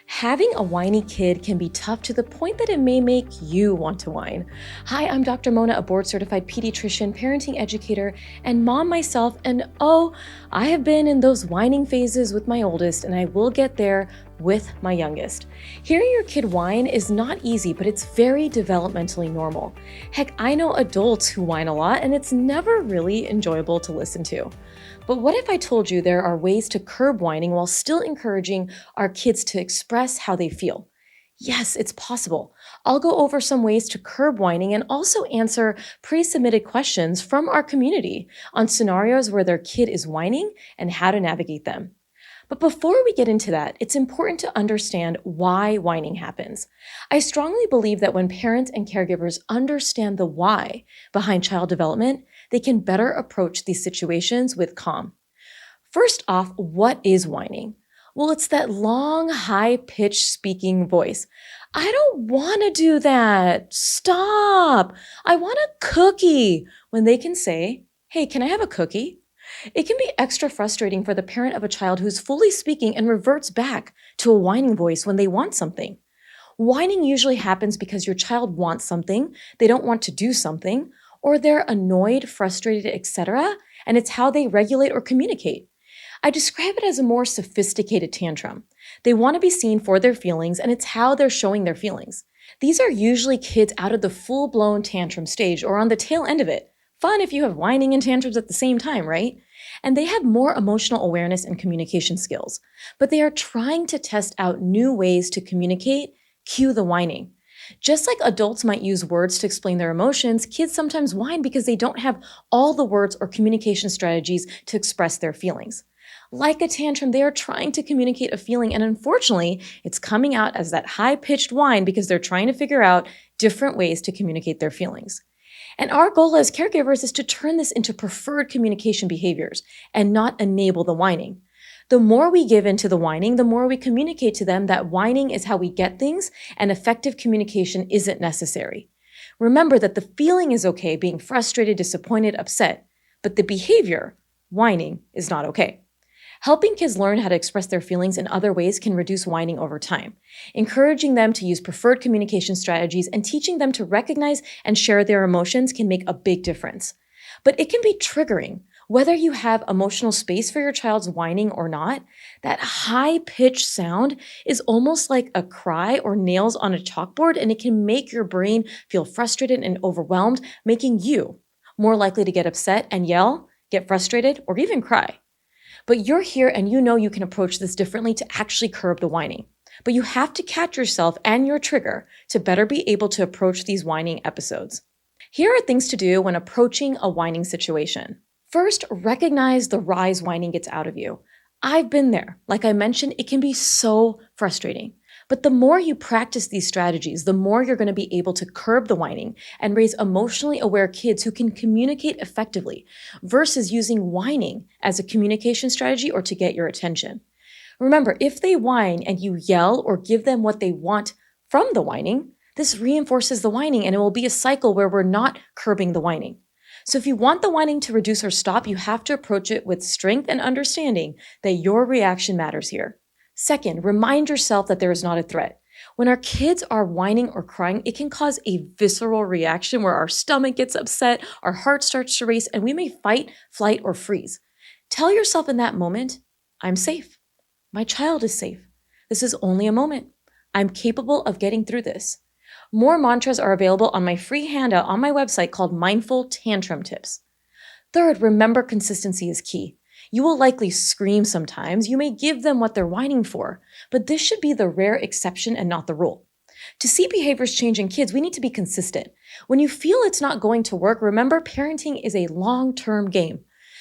Having a whiny kid can be tough to the point that it may make you want to whine. Hi, I'm Dr. Mona, a board certified pediatrician, parenting educator, and mom myself. And oh, I have been in those whining phases with my oldest, and I will get there with my youngest. Hearing your kid whine is not easy, but it's very developmentally normal. Heck, I know adults who whine a lot, and it's never really enjoyable to listen to. But what if I told you there are ways to curb whining while still encouraging our kids to express how they feel? Yes, it's possible. I'll go over some ways to curb whining and also answer pre submitted questions from our community on scenarios where their kid is whining and how to navigate them. But before we get into that, it's important to understand why whining happens. I strongly believe that when parents and caregivers understand the why behind child development, they can better approach these situations with calm. First off, what is whining? Well, it's that long, high pitched speaking voice. I don't want to do that. Stop. I want a cookie. When they can say, hey, can I have a cookie? It can be extra frustrating for the parent of a child who's fully speaking and reverts back to a whining voice when they want something. Whining usually happens because your child wants something, they don't want to do something, or they're annoyed, frustrated, etc., and it's how they regulate or communicate. I describe it as a more sophisticated tantrum. They want to be seen for their feelings, and it's how they're showing their feelings. These are usually kids out of the full-blown tantrum stage or on the tail end of it. Fun if you have whining and tantrums at the same time, right? And they have more emotional awareness and communication skills, but they are trying to test out new ways to communicate, cue the whining. Just like adults might use words to explain their emotions, kids sometimes whine because they don't have all the words or communication strategies to express their feelings. Like a tantrum, they are trying to communicate a feeling, and unfortunately, it's coming out as that high-pitched whine because they're trying to figure out different ways to communicate their feelings. And our goal as caregivers is to turn this into preferred communication behaviors and not enable the whining. The more we give into the whining, the more we communicate to them that whining is how we get things and effective communication isn't necessary. Remember that the feeling is okay, being frustrated, disappointed, upset, but the behavior, whining, is not okay. Helping kids learn how to express their feelings in other ways can reduce whining over time. Encouraging them to use preferred communication strategies and teaching them to recognize and share their emotions can make a big difference. But it can be triggering. Whether you have emotional space for your child's whining or not, that high-pitched sound is almost like a cry or nails on a chalkboard, and it can make your brain feel frustrated and overwhelmed, making you more likely to get upset and yell, get frustrated, or even cry. But you're here and you know you can approach this differently to actually curb the whining. But you have to catch yourself and your trigger to better be able to approach these whining episodes. Here are things to do when approaching a whining situation. First, recognize the rise whining gets out of you. I've been there. Like I mentioned, it can be so frustrating. But the more you practice these strategies, the more you're going to be able to curb the whining and raise emotionally aware kids who can communicate effectively versus using whining as a communication strategy or to get your attention. Remember, if they whine and you yell or give them what they want from the whining, this reinforces the whining and it will be a cycle where we're not curbing the whining. So if you want the whining to reduce or stop, you have to approach it with strength and understanding that your reaction matters here. Second, remind yourself that there is not a threat. When our kids are whining or crying, it can cause a visceral reaction where our stomach gets upset, our heart starts to race, and we may fight, flight, or freeze. Tell yourself in that moment, I'm safe. My child is safe. This is only a moment. I'm capable of getting through this. More mantras are available on my free handout on my website called Mindful Tantrum Tips. Third, remember consistency is key. You will likely scream sometimes. You may give them what they're whining for, but this should be the rare exception and not the rule. To see behaviors change in kids, we need to be consistent. When you feel it's not going to work, remember parenting is a long-term game.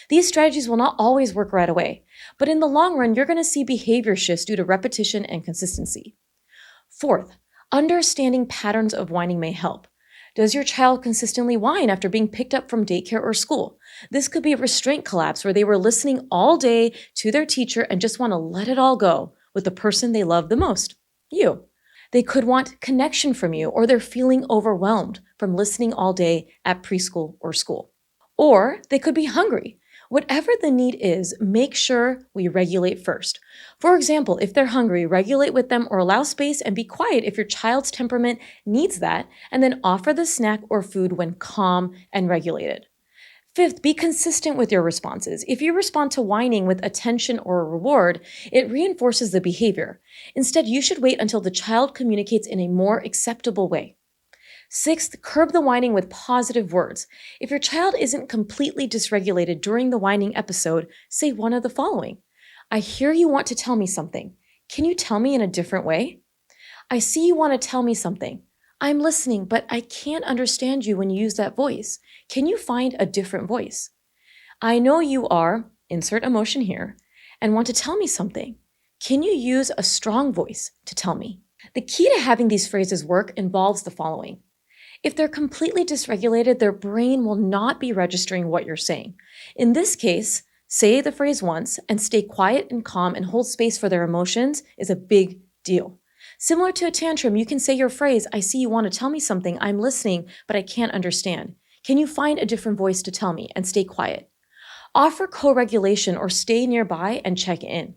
These strategies will not always work right away, but in the long run, you're going to see behavior shifts due to repetition and consistency. Fourth, understanding patterns of whining may help. Does your child consistently whine after being picked up from daycare or school? This could be a restraint collapse where they were listening all day to their teacher and just want to let it all go with the person they love the most, you. They could want connection from you, or they're feeling overwhelmed from listening all day at preschool or school. Or they could be hungry. Whatever the need is, make sure we regulate first. For example, if they're hungry, regulate with them or allow space and be quiet if your child's temperament needs that, and then offer the snack or food when calm and regulated. Fifth, be consistent with your responses. If you respond to whining with attention or a reward, it reinforces the behavior. Instead, you should wait until the child communicates in a more acceptable way. Sixth, curb the whining with positive words. If your child isn't completely dysregulated during the whining episode, say one of the following. I hear you want to tell me something. Can you tell me in a different way? I see you want to tell me something. I'm listening, but I can't understand you when you use that voice. Can you find a different voice? I know you are, insert emotion here, and want to tell me something. Can you use a strong voice to tell me? The key to having these phrases work involves the following. If they're completely dysregulated, their brain will not be registering what you're saying. In this case, say the phrase once and stay quiet and calm and hold space for their emotions is a big deal. Similar to a tantrum, you can say your phrase, I see you want to tell me something, I'm listening, but I can't understand. Can you find a different voice to tell me and stay quiet? Offer co-regulation or stay nearby and check in.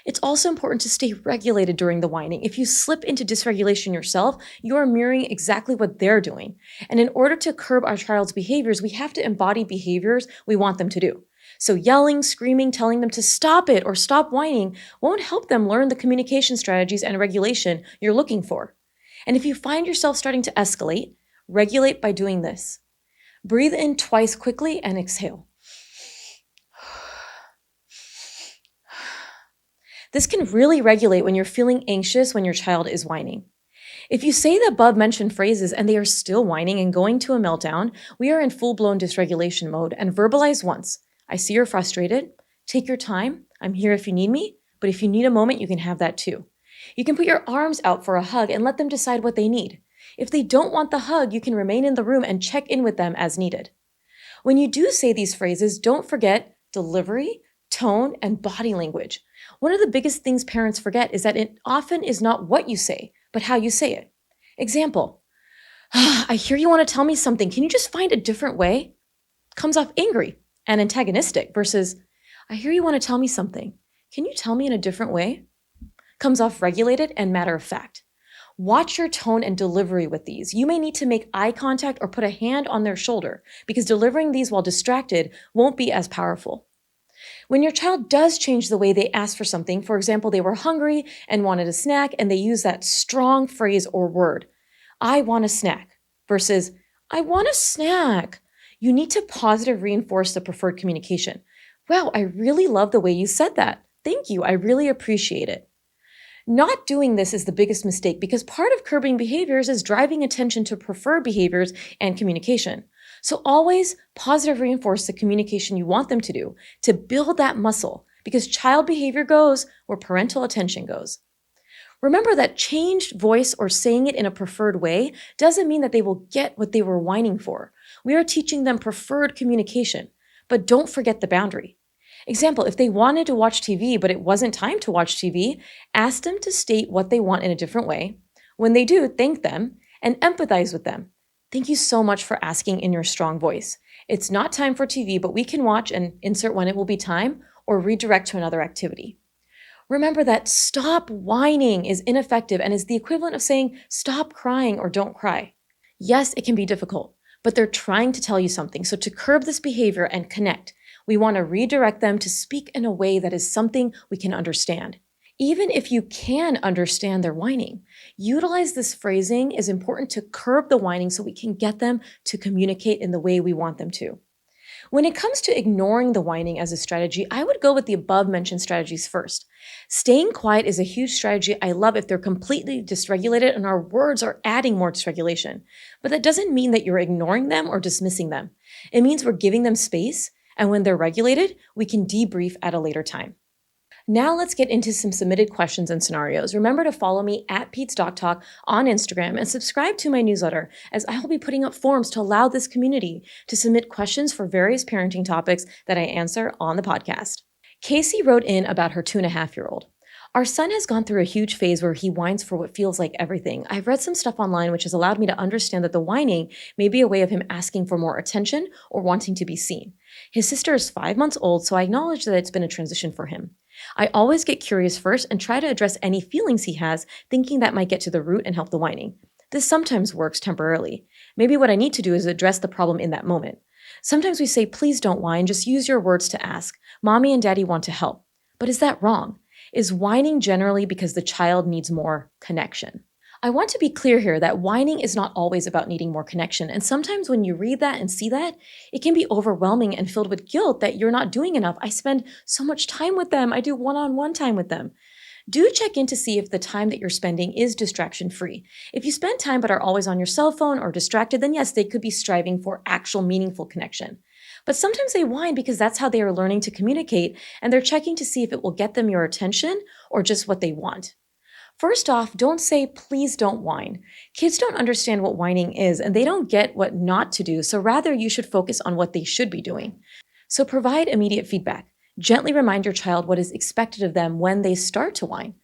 It's also important to stay regulated during the whining. If you slip into dysregulation yourself, you are mirroring exactly what they're doing. And in order to curb our child's behaviors, we have to embody behaviors we want them to do. So yelling, screaming, telling them to stop it or stop whining won't help them learn the communication strategies and regulation you're looking for. And if you find yourself starting to escalate, regulate by doing this. Breathe in twice quickly and exhale. This can really regulate when you're feeling anxious when your child is whining. If you say the above-mentioned phrases and they are still whining and going to a meltdown, we are in full-blown dysregulation mode, and verbalize once. I see you're frustrated. Take your time. I'm here if you need me, but if you need a moment, you can have that too. You can put your arms out for a hug and let them decide what they need. If they don't want the hug, you can remain in the room and check in with them as needed. When you do say these phrases, don't forget delivery, tone, and body language. One of the biggest things parents forget is that it often is not what you say, but how you say it. Example, I hear you want to tell me something. Can you just find a different way? Comes off angry and antagonistic versus, I hear you want to tell me something. Can you tell me in a different way? Comes off regulated and matter of fact. Watch your tone and delivery with these. You may need to make eye contact or put a hand on their shoulder because delivering these while distracted won't be as powerful. When your child does change the way they ask for something, for example, they were hungry and wanted a snack and they use that strong phrase or word, I want a snack, versus I want a snack, you need to positive reinforce the preferred communication. Wow, I really love the way you said that. Thank you, I really appreciate it. Not doing this is the biggest mistake because part of curbing behaviors is driving attention to preferred behaviors and communication. So always positive reinforce the communication you want them to do to build that muscle because child behavior goes where parental attention goes. Remember that changed voice or saying it in a preferred way doesn't mean that they will get what they were whining for. We are teaching them preferred communication, but don't forget the boundary. Example, if they wanted to watch TV, but it wasn't time to watch TV, ask them to state what they want in a different way. When they do, thank them and empathize with them. Thank you so much for asking in your strong voice. It's not time for TV, but we can watch and insert when it will be time or redirect to another activity. Remember that stop whining is ineffective and is the equivalent of saying stop crying or don't cry. Yes, it can be difficult, but they're trying to tell you something. So to curb this behavior and connect, we want to redirect them to speak in a way that is something we can understand. Even if you can understand their whining, utilize this phrasing is important to curb the whining so we can get them to communicate in the way we want them to. When it comes to ignoring the whining as a strategy, I would go with the above-mentioned strategies first. Staying quiet is a huge strategy I love if they're completely dysregulated and our words are adding more dysregulation. But that doesn't mean that you're ignoring them or dismissing them. It means we're giving them space, and when they're regulated, we can debrief at a later time. Now let's get into some submitted questions and scenarios. Remember to follow me at Pete's Doc Talk on Instagram and subscribe to my newsletter as I will be putting up forms to allow this community to submit questions for various parenting topics that I answer on the podcast. Casey wrote in about her 2.5-year-old. Our son has gone through a huge phase where he whines for what feels like everything. I've read some stuff online which has allowed me to understand that the whining may be a way of him asking for more attention or wanting to be seen. His sister is 5 months old, so I acknowledge that it's been a transition for him. I always get curious first and try to address any feelings he has, thinking that might get to the root and help the whining. This sometimes works temporarily. Maybe what I need to do is address the problem in that moment. Sometimes we say, please don't whine, just use your words to ask. Mommy and daddy want to help. But is that wrong? Is whining generally because the child needs more connection? I want to be clear here that whining is not always about needing more connection. And sometimes when you read that and see that, it can be overwhelming and filled with guilt that you're not doing enough. I spend so much time with them. I do one-on-one time with them. Do check in to see if the time that you're spending is distraction free. If you spend time but are always on your cell phone or distracted, then yes, they could be striving for actual meaningful connection. But sometimes they whine because that's how they are learning to communicate, and they're checking to see if it will get them your attention or just what they want. First off, don't say, please don't whine. Kids don't understand what whining is, and they don't get what not to do, so rather you should focus on what they should be doing. So provide immediate feedback. Gently remind your child what is expected of them when they start to whine.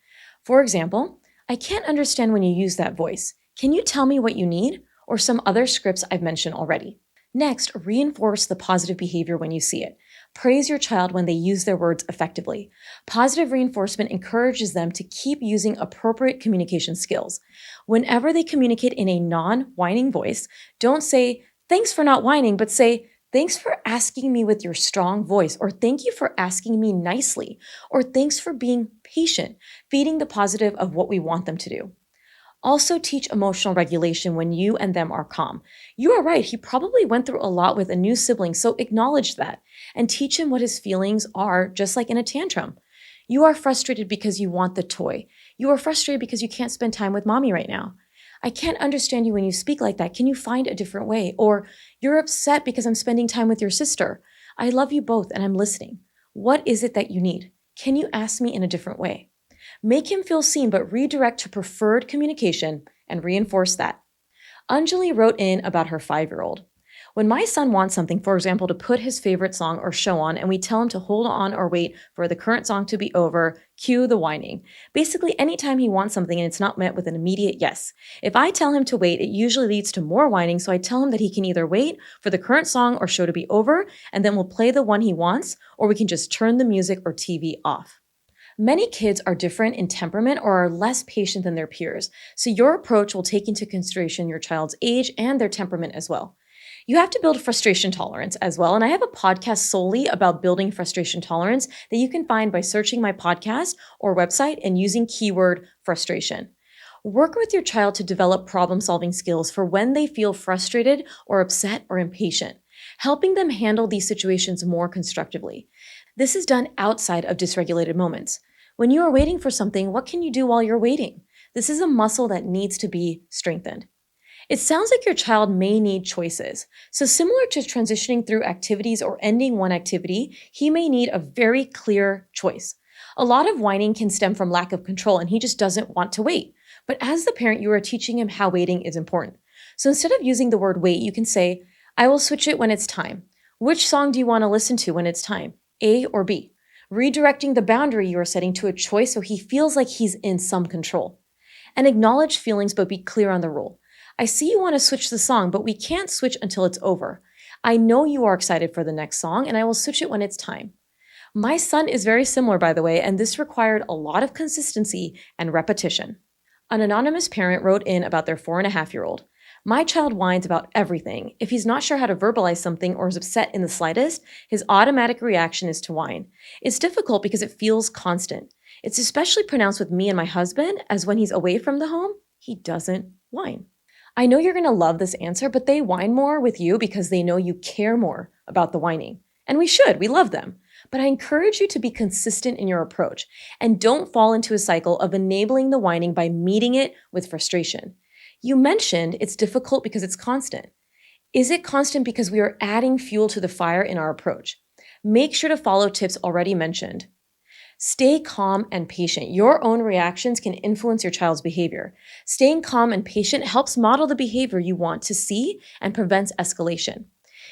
For example, I can't understand when you use that voice. Can you tell me what you need? Or some other scripts I've mentioned already. Next, reinforce the positive behavior when you see it. Praise your child when they use their words effectively. Positive reinforcement encourages them to keep using appropriate communication skills. Whenever they communicate in a non-whining voice, don't say, thanks for not whining, but say, thanks for asking me with your strong voice, or thank you for asking me nicely, or thanks for being patient, feeding the positive of what we want them to do. Also teach emotional regulation when you and them are calm. You are right, he probably went through a lot with a new sibling, so acknowledge that and teach him what his feelings are, just like in a tantrum. You are frustrated because you want the toy. You are frustrated because you can't spend time with mommy right now. I can't understand you when you speak like that. Can you find a different way? Or you're upset because I'm spending time with your sister. I love you both and I'm listening. What is it that you need? Can you ask me in a different way? Make him feel seen, but redirect to preferred communication and reinforce that. Anjali wrote in about her 5-year-old. When my son wants something, for example, to put his favorite song or show on, and we tell him to hold on or wait for the current song to be over, cue the whining. Basically, anytime he wants something and it's not met with an immediate yes. If I tell him to wait, it usually leads to more whining, so I tell him that he can either wait for the current song or show to be over, and then we'll play the one he wants, or we can just turn the music or TV off. Many kids are different in temperament or are less patient than their peers, so your approach will take into consideration your child's age and their temperament as well. You have to build frustration tolerance as well, and I have a podcast solely about building frustration tolerance that you can find by searching my podcast or website and using keyword frustration. Work with your child to develop problem-solving skills for when they feel frustrated or upset or impatient, helping them handle these situations more constructively. This is done outside of dysregulated moments. When you are waiting for something, what can you do while you're waiting? This is a muscle that needs to be strengthened. It sounds like your child may need choices. So similar to transitioning through activities or ending one activity, he may need a very clear choice. A lot of whining can stem from lack of control and he just doesn't want to wait. But as the parent, you are teaching him how waiting is important. So instead of using the word wait, you can say, I will switch it when it's time. Which song do you want to listen to when it's time? A or B? Redirecting the boundary you are setting to a choice so he feels like he's in some control. And acknowledge feelings, but be clear on the rule. I see you want to switch the song, but we can't switch until it's over. I know you are excited for the next song, and I will switch it when it's time. My son is very similar, by the way, and this required a lot of consistency and repetition. An anonymous parent wrote in about their 4.5-year-old. My child whines about everything. If he's not sure how to verbalize something or is upset in the slightest, his automatic reaction is to whine. It's difficult because it feels constant. It's especially pronounced with me and my husband, as when he's away from the home, he doesn't whine. I know you're going to love this answer, but they whine more with you because they know you care more about the whining. And we should, we love them. But I encourage you to be consistent in your approach and don't fall into a cycle of enabling the whining by meeting it with frustration. You mentioned it's difficult because it's constant. Is it constant because we are adding fuel to the fire in our approach? Make sure to follow tips already mentioned. Stay calm and patient. Your own reactions can influence your child's behavior. Staying calm and patient helps model the behavior you want to see and prevents escalation.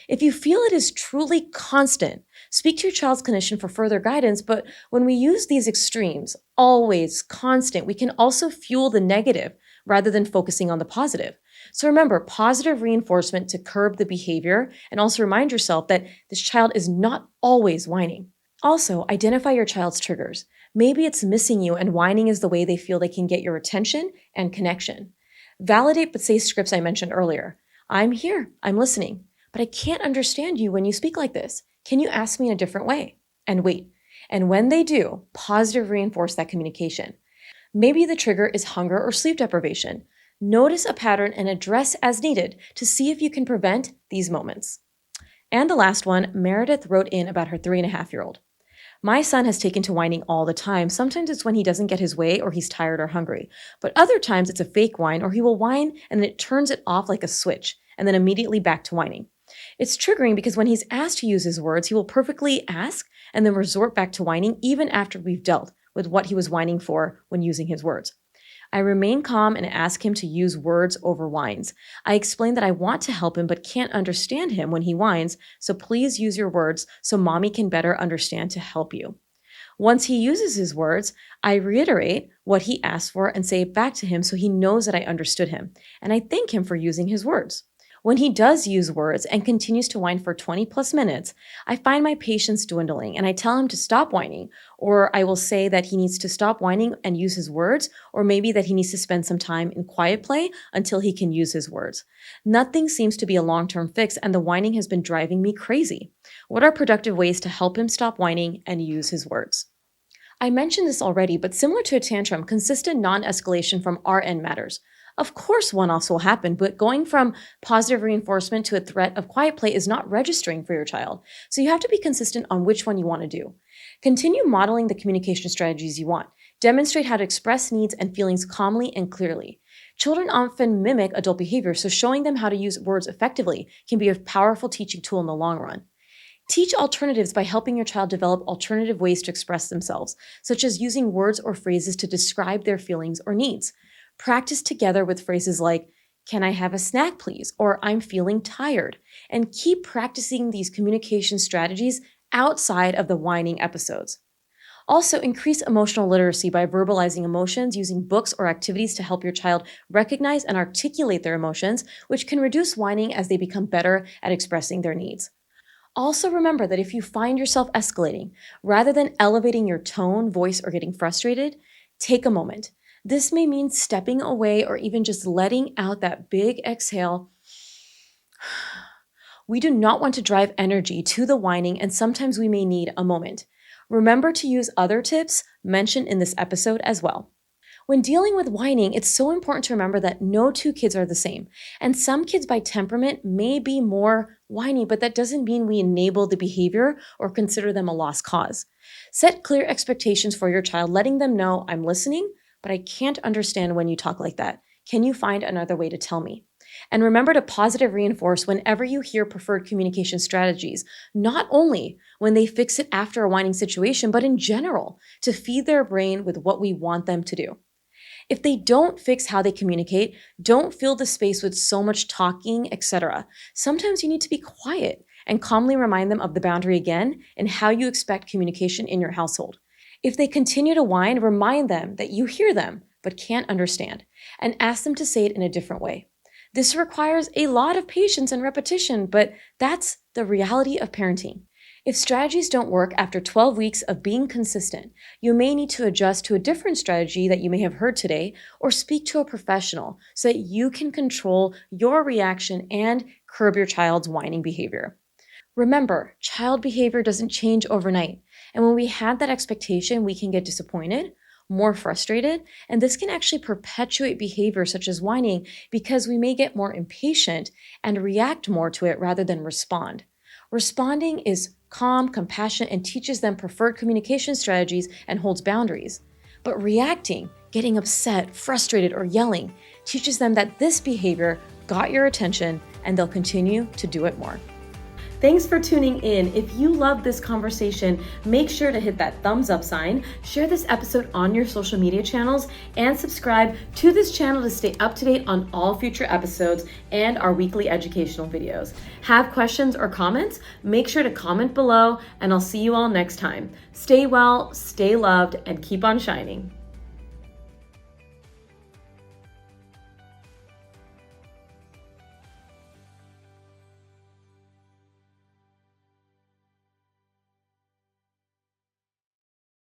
If you feel it is truly constant, Speak to your child's clinician for further guidance, but when we use these extremes, always, constant, we can also fuel the negative rather than focusing on the positive. So remember, positive reinforcement to curb the behavior, and also remind yourself that this child is not always whining. Also, identify your child's triggers. Maybe it's missing you and whining is the way they feel they can get your attention and connection. Validate but say scripts I mentioned earlier. I'm here, I'm listening, but I can't understand you when you speak like this. Can you ask me in a different way? And wait. And when they do, positive reinforce that communication. Maybe the trigger is hunger or sleep deprivation. Notice a pattern and address as needed to see if you can prevent these moments. And the last one, Meredith wrote in about her 3.5-year-old. My son has taken to whining all the time. Sometimes it's when he doesn't get his way or he's tired or hungry. But other times it's a fake whine or he will whine and then it turns it off like a switch and then immediately back to whining. It's triggering because when he's asked to use his words, he will perfectly ask and then resort back to whining even after we've dealt with what he was whining for when using his words. I remain calm and ask him to use words over whines. I explain that I want to help him but can't understand him when he whines, so please use your words so mommy can better understand to help you. Once he uses his words, I reiterate what he asked for and say it back to him so he knows that I understood him, and I thank him for using his words. When he does use words and continues to whine for 20 plus minutes, I find my patience dwindling and I tell him to stop whining, or I will say that he needs to stop whining and use his words, or maybe that he needs to spend some time in quiet play until he can use his words. Nothing seems to be a long-term fix and the whining has been driving me crazy. What are productive ways to help him stop whining and use his words? I mentioned this already, but similar to a tantrum, consistent non-escalation from our end matters. Of course, one-offs will happen, but going from positive reinforcement to a threat of quiet play is not registering for your child. So you have to be consistent on which one you want to do. Continue modeling the communication strategies you want. Demonstrate how to express needs and feelings calmly and clearly. Children often mimic adult behavior, so showing them how to use words effectively can be a powerful teaching tool in the long run. Teach alternatives by helping your child develop alternative ways to express themselves, such as using words or phrases to describe their feelings or needs. Practice together with phrases like, "Can I have a snack, please?" or "I'm feeling tired." And keep practicing these communication strategies outside of the whining episodes. Also, increase emotional literacy by verbalizing emotions using books or activities to help your child recognize and articulate their emotions, which can reduce whining as they become better at expressing their needs. Also, remember that if you find yourself escalating, rather than elevating your tone, voice, or getting frustrated, take a moment. This may mean stepping away or even just letting out that big exhale. We do not want to drive energy to the whining, and sometimes we may need a moment. Remember to use other tips mentioned in this episode as well. When dealing with whining, it's so important to remember that no two kids are the same. And some kids by temperament may be more whiny, but that doesn't mean we enable the behavior or consider them a lost cause. Set clear expectations for your child, letting them know, "I'm listening, but I can't understand when you talk like that. Can you find another way to tell me?" And remember to positive reinforce whenever you hear preferred communication strategies, not only when they fix it after a whining situation, but in general, to feed their brain with what we want them to do. If they don't fix how they communicate, don't fill the space with so much talking, etc. Sometimes you need to be quiet and calmly remind them of the boundary again and how you expect communication in your household. If they continue to whine, remind them that you hear them but can't understand, and ask them to say it in a different way. This requires a lot of patience and repetition, but that's the reality of parenting. If strategies don't work after 12 weeks of being consistent, you may need to adjust to a different strategy that you may have heard today, or speak to a professional so that you can control your reaction and curb your child's whining behavior. Remember, child behavior doesn't change overnight, and when we have that expectation, we can get disappointed, more frustrated, and this can actually perpetuate behavior such as whining because we may get more impatient and react more to it rather than respond. Responding is calm, compassionate, and teaches them preferred communication strategies and holds boundaries. But reacting, getting upset, frustrated, or yelling teaches them that this behavior got your attention and they'll continue to do it more. Thanks for tuning in. If you love this conversation, make sure to hit that thumbs up sign, share this episode on your social media channels, and subscribe to this channel to stay up to date on all future episodes and our weekly educational videos. Have questions or comments? Make sure to comment below, and I'll see you all next time. Stay well, stay loved, and keep on shining.